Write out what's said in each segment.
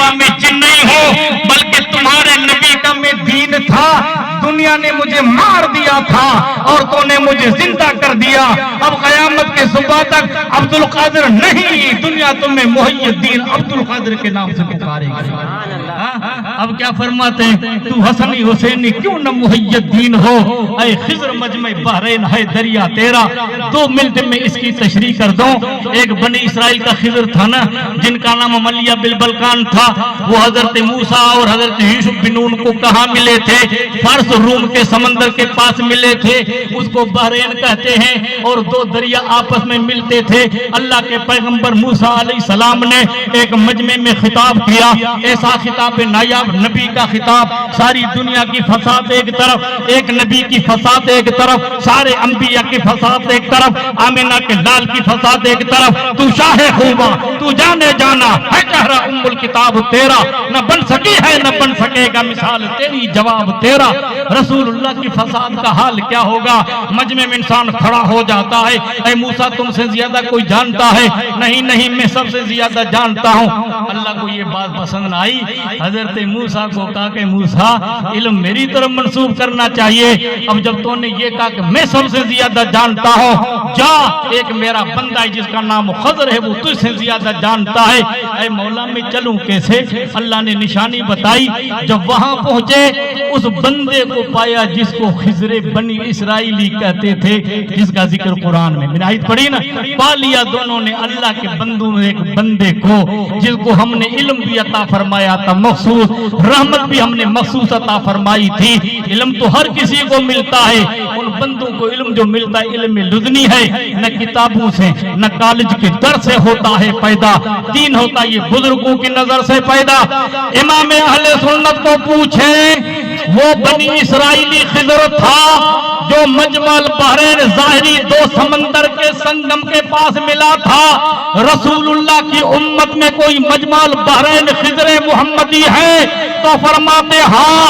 دعویٰ میں جن نہیں ہو، بلکہ تمہارے نبی کا میں دین تھا، دنیا نے مجھے مار دیا تھا اور تو نے مجھے زندہ کر دیا، اب قیامت کے صبح تک عبد القادر نہیں، دنیا تمہیں محی الدین عبد القادر کے نام سے پکارے گی۔ اب کیا فرماتے ہیں، تو حسنی حسینی کیوں نہ محی الدین ہو، اے خضر مجمع بحرین ہے دریا تیرا۔ 2 منٹ میں اس کی تشریح کر دوں۔ ایک بنی اسرائیل کا خضر تھا نا، جن کا نام ملیہ بالبلقان تھا، وہ حضرت موسیٰ اور حضرت یوسف بن نون کو کہاں ملے تھے؟ فارس روم کے سمندر کے پاس ملے تھے، اس کو بحرین کہتے ہیں، اور 2 دریا آپس میں ملتے تھے۔ اللہ کے پیغمبر موسیٰ علیہ السلام نے ایک مجمع میں خطاب کیا، ایسا خطاب نایاب، نبی کا خطاب، ساری دنیا کی فساد ایک طرف، ایک نبی کی فساد ایک طرف، سارے انبیاء کی فساد ایک طرف، آمنہ کے لال کی فساد ایک طرف، تو شاہ خوبا، تو جانے جانا ہے چہرہ ام الکتاب تیرا، نہ بن سکی ہے نہ بن سکے گا مثال تیری جواب تیرا۔ رسول اللہ کی فساد کا حال کیا ہوگا؟ مجمع میں انسان کھڑا ہو جاتا ہے، اے موسیٰ تم سے زیادہ کوئی جانتا ہے؟ نہیں نہیں میں سب سے زیادہ جانتا ہوں۔ اللہ کو یہ بات پسند آئی، حضرت موسیٰ کو کہا کہ موسیٰ علم میری طرف منسوب کرنا چاہیے، اب جب تو نے یہ کہا کہ میں سب سے زیادہ جانتا ہوں، جا ایک میرا بندہ ہے جس کا نام خضر ہے وہ تجھ سے زیادہ جانتا ہے۔ اے مولا میں چلوں کیسے؟ اللہ نے نشانی بتائی، جب وہاں پہنچے اس بندے کو پایا جس کو خضر بنی اسرائیلی کہتے تھے، جس کا ذکر قرآن میں نے آیت پڑھی نا، پا لیا دونوں نے اللہ کے بندوں میں ایک بندے کو، جس کو ہم نے علم بھی عطا فرمایا تھا مخصوص، رحمت بھی ہم نے مخصوص عطا فرمائی تھی۔ علم تو ہر کسی کو ملتا ہے، ان بندوں کو علم جو ملتا ہے علم لدنی ہے، نہ کتابوں سے نہ کالج کے در سے ہوتا ہے پیدا، دین ہوتا یہ بزرگوں کی نظر سے پیدا۔ امام اہل سنت کو پوچھیں، وہ بنی اسرائیلی خضر تھا جو مجمع البحرین ظاہری 2 سمندر کے سنگم کے پاس ملا تھا۔ رسول اللہ کی امت میں کوئی مجمع البحرین خضر محمدی ہے تو فرماتے ہاں،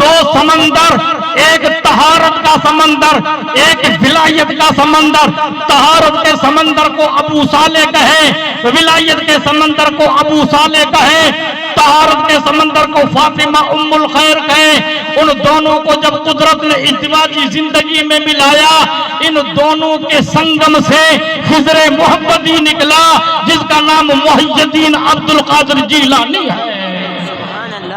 2 سمندر، ایک طہارت کا سمندر، ایک ولایت کا سمندر۔ طہارت کے سمندر کو ابو صالح کہے، ولایت کے سمندر کو ابو صالح کہے، طہارت کے سمندر کو فاطمہ ام الخیر کہے۔ ان دونوں کو جب قدرت نے ازدواجی زندگی میں ملایا، ان دونوں کے سنگم سے خضر محمدی نکلا، جس کا نام محی الدین عبد القادر جیلانی ہے۔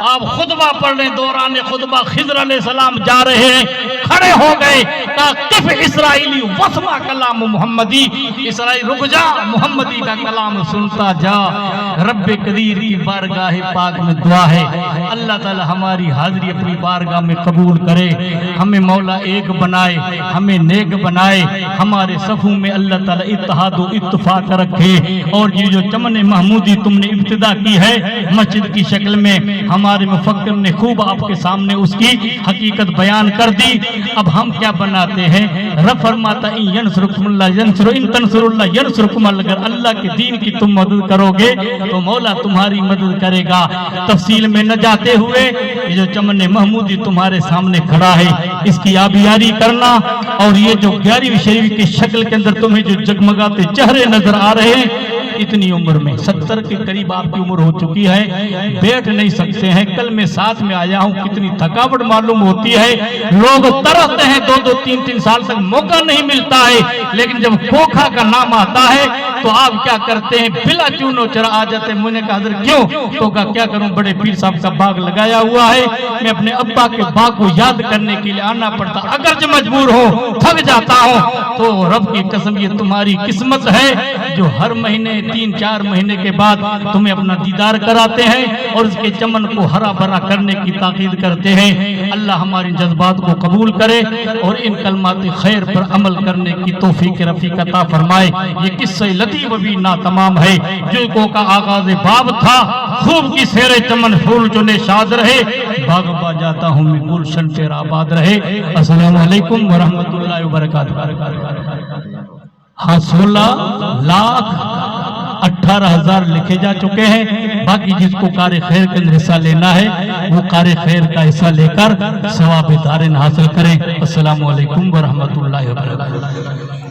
آپ خطبہ پڑھ رہے، دوران خطبہ خضر علیہ السلام جا رہے ہیں، کھڑے ہو گئے، کہا کف اسرائیلی وسمع کلام محمدی، اسرائیل رک جا، محمدی کا کلام سنتا جا۔ رب قدیر کی بارگاہ پاک میں دعا ہے، اللہ تعالی ہماری حاضری اپنی بارگاہ میں قبول کرے، ہمیں مولا ایک بنائے، ہمیں نیک بنائے، ہمارے صفوں میں اللہ تعالی اتحاد و اتفاق رکھے، اور یہ جو چمن محمودی تم نے ابتدا کی ہے مسجد کی شکل میں، ہمارے مفکر نے خوب آپ کے سامنے اس کی حقیقت بیان کر دی۔ اب ہم کیا بناتے ہیں؟ رب فرماتا ان ینصرکم اللہ ینصر، ان تنصر اللہ ینصرکم، اگر اللہ کے دین کی تم مدد کرو گے تو مولا تمہاری مدد کرے گا۔ تفصیل میں نہ جاتے ہوئے یہ جو چمن محمودی تمہارے سامنے کھڑا ہے اس کی آبیاری کرنا، اور یہ جو 11ویں شریف کی شکل کے اندر تمہیں جو جگمگاتے چہرے نظر آ رہے ہیں، اتنی عمر میں 70 کے قریب آپ کی عمر ہو چکی ہے، بیٹھ نہیں سکتے ہیں، کل میں ساتھ میں آیا ہوں، کتنی تھکاوٹ معلوم ہوتی ہے، لوگ ترستے ہیں، 2-2 3-3 سال تک موقع نہیں ملتا ہے، لیکن جب کھوکھا کا نام آتا ہے تو آپ کیا کرتے ہیں؟ بلا چونو چرا آ جاتے ہیں۔ میں نے کہا حضرت کیوں؟ تو کہا کیا کروں، بڑے پیر صاحب کا باغ لگایا ہوا ہے، میں اپنے ابا کے باغ کو یاد کرنے کے لیے آنا پڑتا، اگرچہ مجبور ہوں، تھک جاتا ہوں۔ تو رب کی قسم یہ تمہاری قسمت ہے جو ہر مہینے 3-4 مہینے کے بعد تمہیں اپنا دیدار کراتے ہیں اور اس کے چمن کو ہرا بھرا کرنے کی تاکید کرتے ہیں۔ اللہ ہماری جذبات کو قبول کرے اور ان کلمات خیر پر عمل کرنے کی توفیق رفیق عطا فرمائے۔ یہ قصہ لطیف بھی ناتمام ہے، جو کو کا آغاز باب تھا، خوب کی سیر چمن پھول جو نشاد رہے، باغ با جاتا ہوں میں گلشن تیرا آباد رہے۔ السلام علیکم ورحمۃ اللہ وبرکاتہ۔ ہاں 16,18,000 لکھے جا چکے ہیں، باقی جس کو کار خیر کے اندر حصہ لینا ہے وہ کار خیر کا حصہ لے کر ثواب دارین حاصل کریں۔ السلام علیکم ورحمۃ اللہ وبرکاتہ۔